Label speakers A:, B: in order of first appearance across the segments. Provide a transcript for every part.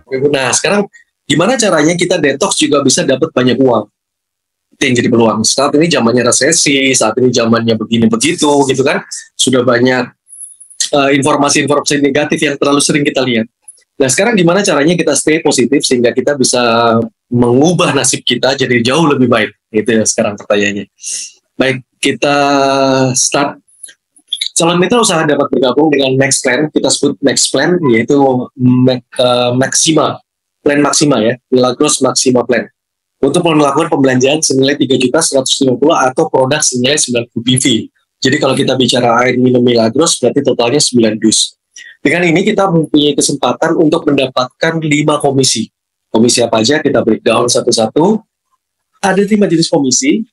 A: Nah, sekarang gimana caranya kita detox juga bisa dapat banyak uang? Itu yang jadi peluang. Saat ini zamannya resesi, saat ini zamannya begini begitu, gitu kan? Sudah banyak informasi-informasi negatif yang terlalu sering kita lihat. Nah, sekarang gimana caranya kita stay positif sehingga kita bisa mengubah nasib kita jadi jauh lebih baik? Itu ya sekarang pertanyaannya. Baik, kita start. Calon mitra usaha dapat bergabung dengan Max Plan, kita sebut Max Plan, yaitu Maxima, Plan Maxima ya, Milagros Maxima Plan. Untuk melakukan pembelanjaan senilai 3.150 atau produk senilai 90 BV. Jadi kalau kita bicara air minum Milagros, berarti totalnya 9 dus. Dengan ini kita mempunyai kesempatan untuk mendapatkan 5 komisi. Komisi apa aja, kita breakdown satu-satu. Ada 5 jenis komisi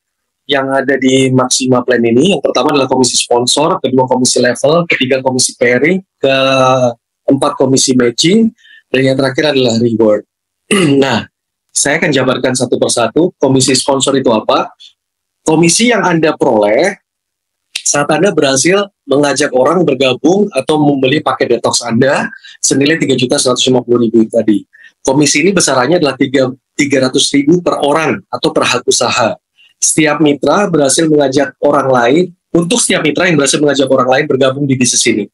A: yang ada di Maxima Plan ini. Yang pertama adalah komisi sponsor, kedua komisi level, ketiga komisi pairing, keempat komisi matching, dan yang terakhir adalah reward. Nah, saya akan jabarkan satu persatu. Komisi sponsor itu apa? Komisi yang Anda peroleh saat Anda berhasil mengajak orang bergabung atau membeli paket detox Anda senilai 3.150.000 tadi. Komisi ini besarannya adalah 300.000 per orang atau per hak usaha. Setiap mitra berhasil mengajak orang lain, untuk setiap mitra yang berhasil mengajak orang lain bergabung di bisnis ini.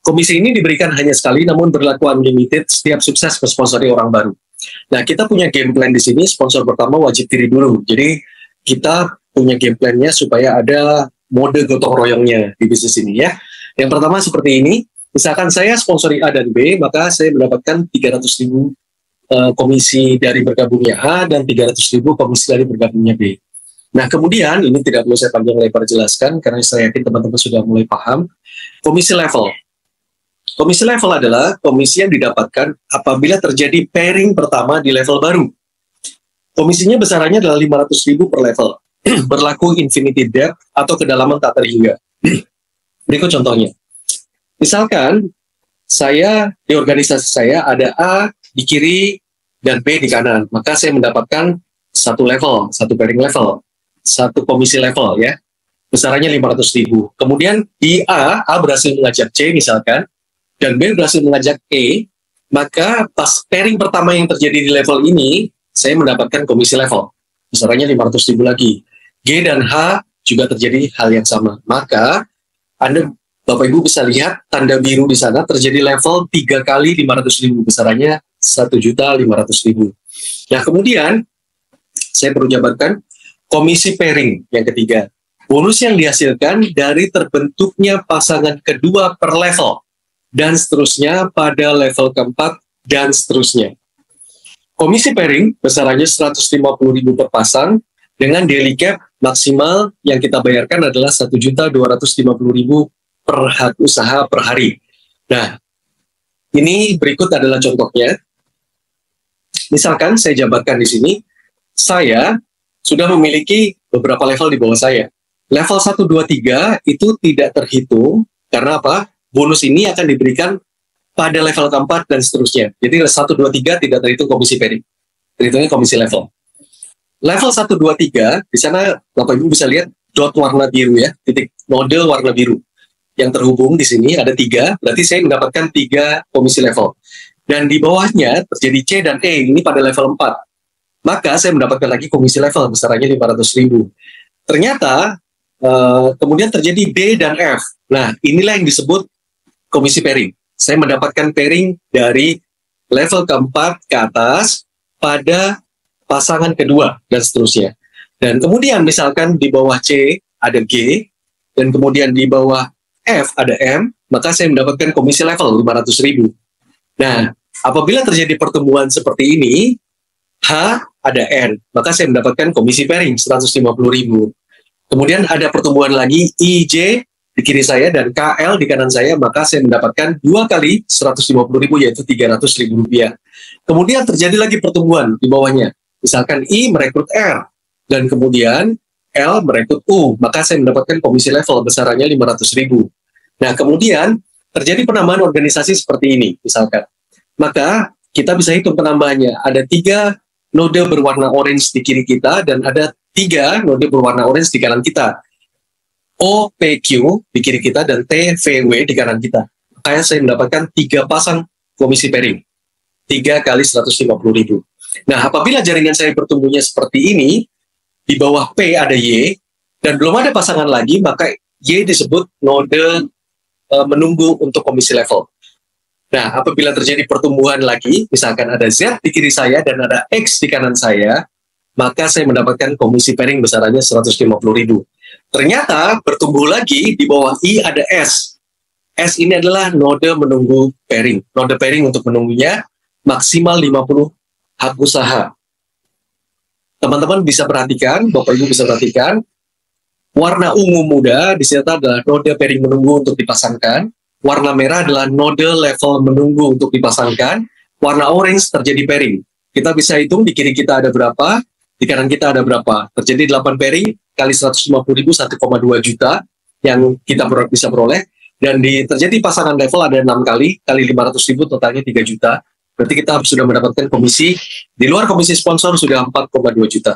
A: Komisi ini diberikan hanya sekali, namun berlaku unlimited setiap sukses mensponsori orang baru. Nah, kita punya game plan di sini. Sponsor pertama wajib diri dulu. Jadi, kita punya game plan-nya supaya ada mode gotong royongnya di bisnis ini ya. Yang pertama seperti ini. Misalkan saya sponsori A dan B, maka saya mendapatkan 300.000 komisi dari bergabungnya A dan 300.000 komisi dari bergabungnya B. Nah, kemudian ini tidak perlu saya panjang lebar jelaskan karena saya yakin teman-teman sudah mulai paham. Komisi level. Komisi level adalah komisi yang didapatkan apabila terjadi pairing pertama di level baru. Komisinya besarannya adalah 500.000 per level. Berlaku infinity depth atau kedalaman tak terhingga. Berikut contohnya. Misalkan saya di organisasi saya ada A di kiri dan B di kanan, maka saya mendapatkan satu level, satu pairing level, satu komisi level ya, besarannya 500.000. Kemudian di A berhasil mengajak C misalkan, dan B berhasil mengajak E, maka pas pairing pertama yang terjadi di level ini, saya mendapatkan komisi level, besarannya 500.000 lagi. G dan H juga terjadi hal yang sama. Maka Anda, Bapak Ibu bisa lihat tanda biru di sana terjadi level 3 kali 500.000, besarannya 1.500.000. Nah, kemudian saya perlu jabarkan komisi pairing yang ketiga. Bonus yang dihasilkan dari terbentuknya pasangan kedua per level. Dan seterusnya pada level keempat dan seterusnya. Komisi pairing besarannya 150.000 per pasang dengan daily cap maksimal yang kita bayarkan adalah 1.250.000 per hak usaha per hari. Nah, ini berikut adalah contohnya. Misalkan saya jabarkan di sini, saya sudah memiliki beberapa level di bawah saya. Level 1, 2, 3 itu tidak terhitung, karena apa? Bonus ini akan diberikan pada level keempat dan seterusnya. Jadi 1, 2, 3 tidak terhitung komisi pairing. Terhitungnya komisi level. Level 1, 2, 3, di sana Bapak Ibu bisa lihat dot warna biru ya, titik node warna biru. Yang terhubung di sini ada 3, berarti saya mendapatkan 3 komisi level. Dan di bawahnya terjadi C dan E, ini pada level 4. Maka saya mendapatkan lagi komisi level besarannya 500.000. Ternyata kemudian terjadi D dan F. Nah, inilah yang disebut komisi pairing. Saya mendapatkan pairing dari level keempat ke atas pada pasangan kedua dan seterusnya. Dan kemudian misalkan di bawah C ada G dan kemudian di bawah F ada M, maka saya mendapatkan komisi level 500.000. Nah, apabila terjadi pertumbuhan seperti ini, H ada N, maka saya mendapatkan komisi pairing 150.000. Kemudian ada pertumbuhan lagi I, J di kiri saya dan KL di kanan saya, maka saya mendapatkan 2 kali 150.000 yaitu 300.000 rupiah. Kemudian terjadi lagi pertumbuhan di bawahnya. Misalkan I merekrut R dan kemudian L merekrut U, maka saya mendapatkan komisi level besarannya 500.000. Nah, kemudian terjadi penambahan organisasi seperti ini misalkan. Maka kita bisa hitung penambahannya. Ada 3 node berwarna orange di kiri kita dan ada 3 node berwarna orange di kanan kita. O, P, Q di kiri kita dan T, V, W di kanan kita. Makanya saya mendapatkan 3 pasang komisi pairing. 3 kali 150.000. Nah, apabila jaringan saya bertumbuhnya seperti ini, di bawah P ada Y, dan belum ada pasangan lagi, maka Y disebut node menunggu untuk komisi level. Nah, apabila terjadi pertumbuhan lagi, misalkan ada Z di kiri saya dan ada X di kanan saya, maka saya mendapatkan komisi pairing besarannya 150.000. Ternyata bertumbuh lagi di bawah I ada S. S ini adalah node menunggu pairing. Node pairing untuk menunggunya maksimal 50 hak usaha. Teman-teman bisa perhatikan, Bapak Ibu bisa perhatikan, warna ungu muda di sini adalah node pairing menunggu untuk dipasangkan. Warna merah adalah node level menunggu untuk dipasangkan. Warna orange terjadi pairing. Kita bisa hitung di kiri kita ada berapa, di kanan kita ada berapa. Terjadi 8 pairing kali 150.000, 1,2 juta yang kita bisa peroleh. Dan terjadi pasangan level ada 6 kali 500.000, totalnya 3 juta. Berarti kita sudah mendapatkan komisi, di luar komisi sponsor sudah 4,2 juta.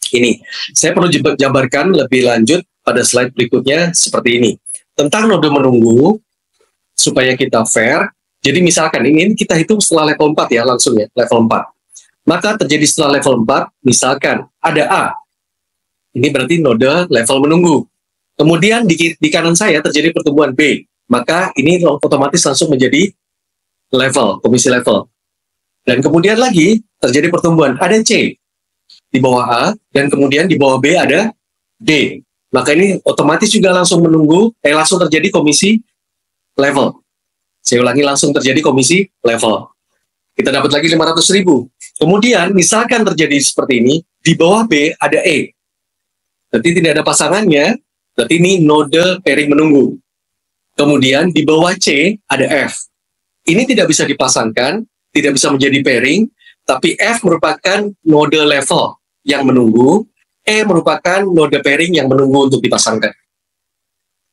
A: Ini, saya perlu jabarkan lebih lanjut pada slide berikutnya seperti ini. Tentang node menunggu, supaya kita fair, jadi misalkan ini kita hitung setelah level 4 ya, langsung ya, level 4. Maka terjadi setelah level 4, misalkan ada A. Ini berarti node level menunggu. Kemudian di kanan saya terjadi pertumbuhan B. Maka ini otomatis langsung menjadi level, komisi level. Dan kemudian lagi terjadi pertumbuhan, ada C di bawah A, dan kemudian di bawah B ada D. Maka ini otomatis juga langsung menunggu, langsung terjadi komisi level. Saya ulangi, langsung terjadi komisi level. Kita dapat lagi 500.000. Kemudian misalkan terjadi seperti ini, di bawah B ada E. Berarti tidak ada pasangannya, berarti ini node pairing menunggu. Kemudian di bawah C ada F. Ini tidak bisa dipasangkan, tidak bisa menjadi pairing, tapi F merupakan node level yang menunggu, E merupakan node pairing yang menunggu untuk dipasangkan.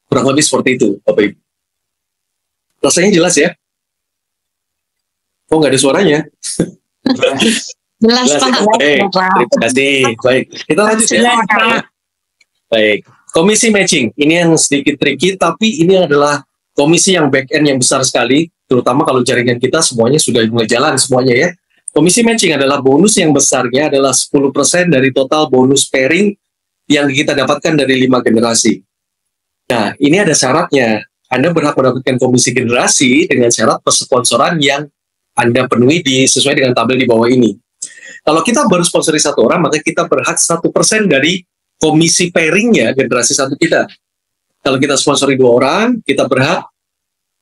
A: Kurang lebih seperti itu, Bapak Ibu. Rasanya jelas ya? Oh, nggak ada suaranya?
B: Jelas, Pak.
A: Terima kasih. Baik, kita lanjut ya. Baik, komisi matching. Ini yang sedikit tricky, tapi ini adalah komisi yang back end yang besar sekali, terutama kalau jaringan kita semuanya sudah mulai jalan semuanya ya. Komisi matching adalah bonus yang besarnya adalah 10% dari total bonus pairing yang kita dapatkan dari 5 generasi. Nah, ini ada syaratnya. Anda berhak mendapatkan komisi generasi dengan syarat persponsoran yang Anda penuhi sesuai dengan tabel di bawah ini. Kalau kita baru sponsori 1 orang, maka kita berhak 1% dari komisi pairingnya generasi 1 kita. Kalau kita sponsori 2 orang, kita berhak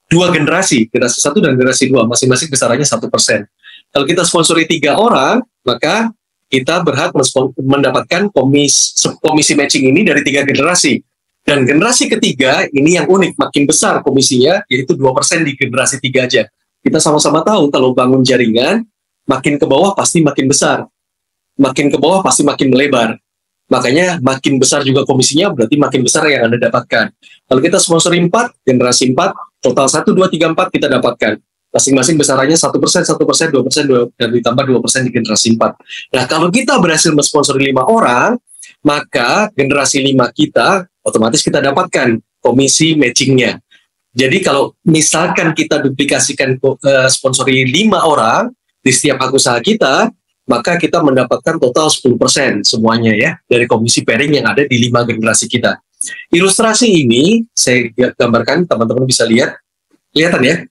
A: 2 generasi 1 dan generasi 2, masing-masing besarannya 1%. Kalau kita sponsori 3 orang, maka kita berhak mendapatkan komisi matching ini dari 3 generasi. Dan generasi ketiga, ini yang unik, makin besar komisinya, yaitu 2% di generasi 3 aja. Kita sama-sama tahu kalau bangun jaringan, makin ke bawah pasti makin besar. Makin ke bawah pasti makin melebar. Makanya makin besar juga komisinya, berarti makin besar yang Anda dapatkan. Kalau kita sponsori 4, generasi 4, total 1, 2, 3, 4 kita dapatkan. Masing-masing besarannya 1%, 1%, 2%, dan ditambah 2% di generasi 4. Nah, kalau kita berhasil mensponsori 5 orang, maka generasi 5 kita, otomatis kita dapatkan komisi matchingnya. Jadi kalau misalkan kita duplikasikan sponsori 5 orang di setiap hak usaha kita, maka kita mendapatkan total 10% semuanya ya, dari komisi pairing yang ada di 5 generasi kita. Ilustrasi ini saya gambarkan, teman-teman bisa lihat. Kelihatan ya?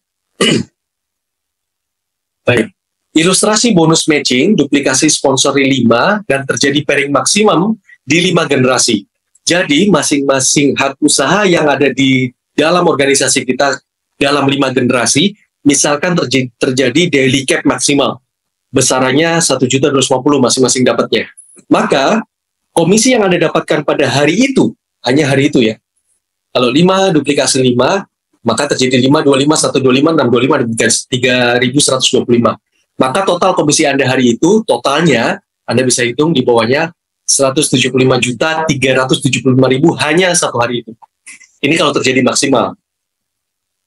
A: Baik. Ilustrasi bonus matching, duplikasi sponsori 5, dan terjadi pairing maksimum di 5 generasi. Jadi masing-masing hak usaha yang ada di dalam organisasi kita dalam 5 generasi, misalkan terjadi daily cap maksimal, besarannya 1.250.000 masing-masing dapatnya. Maka komisi yang Anda dapatkan pada hari itu, hanya hari itu ya. Kalau 5 duplikasi 5, maka terjadi 5, 25, 125, 625, demikian 3.125. Maka total komisi Anda hari itu, totalnya Anda bisa hitung di bawahnya 175.375.000 hanya satu hari itu. Ini kalau terjadi maksimal.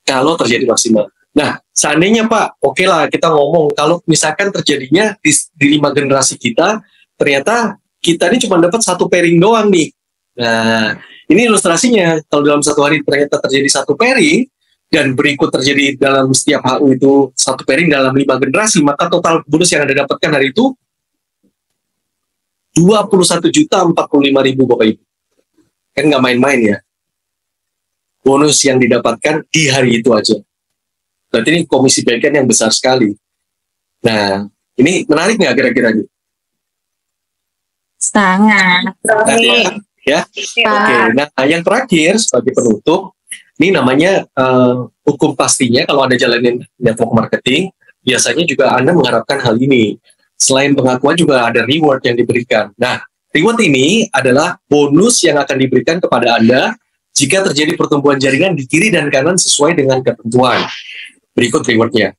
A: Kalau terjadi maksimal. Nah, seandainya Pak, oke lah kita ngomong, kalau misalkan terjadinya di 5 generasi kita, ternyata kita ini cuma dapat 1 pairing doang nih. Nah, ini ilustrasinya. Kalau dalam 1 hari ternyata terjadi 1 pairing, dan berikut terjadi dalam setiap HU itu satu pairing dalam 5 generasi, maka total bonus yang Anda dapatkan hari itu 21.045.000 Bapak Ibu. Kan nggak main-main ya. Bonus yang didapatkan di hari itu aja. Berarti ini komisi bagian yang besar sekali. Nah, ini menarik nggak kira-kira?
B: Sangat.
A: Ya. Oke. Nah, yang terakhir sebagai penutup, ini namanya hukum pastinya kalau Anda jalanin network marketing, biasanya juga Anda mengharapkan hal ini. Selain pengakuan juga ada reward yang diberikan. Nah, reward ini adalah bonus yang akan diberikan kepada Anda jika terjadi pertumbuhan jaringan di kiri dan kanan sesuai dengan ketentuan. Berikut rewardnya.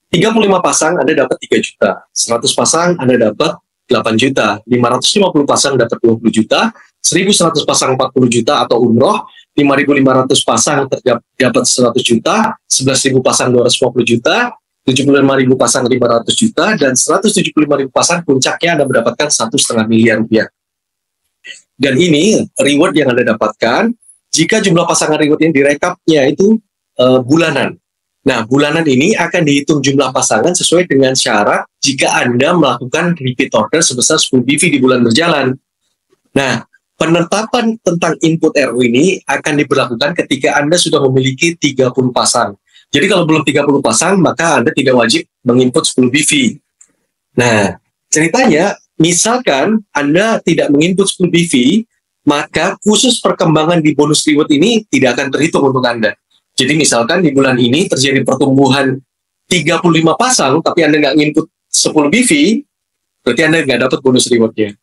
A: 35 pasang Anda dapat 3 juta, 100 pasang Anda dapat 8 juta, 550 pasang dapat 20 juta, 1100 pasang 40 juta atau umroh, 5.500 pasang dapat 100 juta, 11.000 pasang 250 juta, 75.000 pasang 500 juta, dan 175.000 pasang puncaknya Anda mendapatkan 1,5 miliar rupiah. Dan ini reward yang Anda dapatkan jika jumlah pasangan reward yang direkapnya itu bulanan. Nah, bulanan ini akan dihitung jumlah pasangan sesuai dengan syarat jika Anda melakukan repeat order sebesar 10 BV di bulan berjalan. Nah, penetapan tentang input RU ini akan diberlakukan ketika Anda sudah memiliki 30 pasang. Jadi kalau belum 30 pasang, maka Anda tidak wajib menginput 10 BV. Nah, ceritanya, misalkan Anda tidak menginput 10 BV, maka khusus perkembangan di bonus reward ini tidak akan terhitung untuk Anda. Jadi misalkan di bulan ini terjadi pertumbuhan 35 pasang, tapi Anda nggak nginput 10 BV, berarti Anda nggak dapat bonus rewardnya.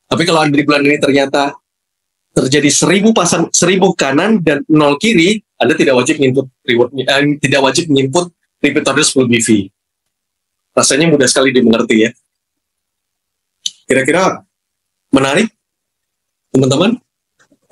A: Tapi kalau Anda di bulan ini ternyata terjadi 1000 pasang, 1000 kanan dan 0 kiri, Anda tidak wajib menginput rewardnya, tidak wajib menginput repeat order 10 BV. Rasanya mudah sekali dimengerti ya. Kira-kira menarik, teman-teman?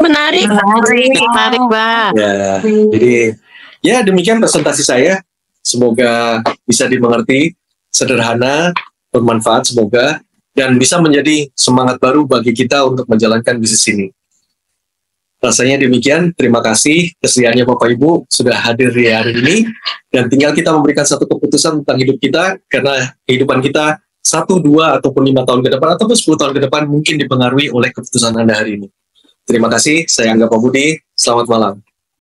C: Menarik, Pak.
A: Ya, jadi ya demikian presentasi saya. Semoga bisa dimengerti, sederhana, bermanfaat semoga, dan bisa menjadi semangat baru bagi kita untuk menjalankan bisnis ini. Rasanya demikian, terima kasih kesediaannya Bapak Ibu sudah hadir di hari ini, dan tinggal kita memberikan satu keputusan tentang hidup kita, karena kehidupan kita 1, 2, ataupun 5 tahun ke depan, ataupun 10 tahun ke depan mungkin dipengaruhi oleh keputusan Anda hari ini. Terima kasih, saya Angga Pambudi, selamat malam.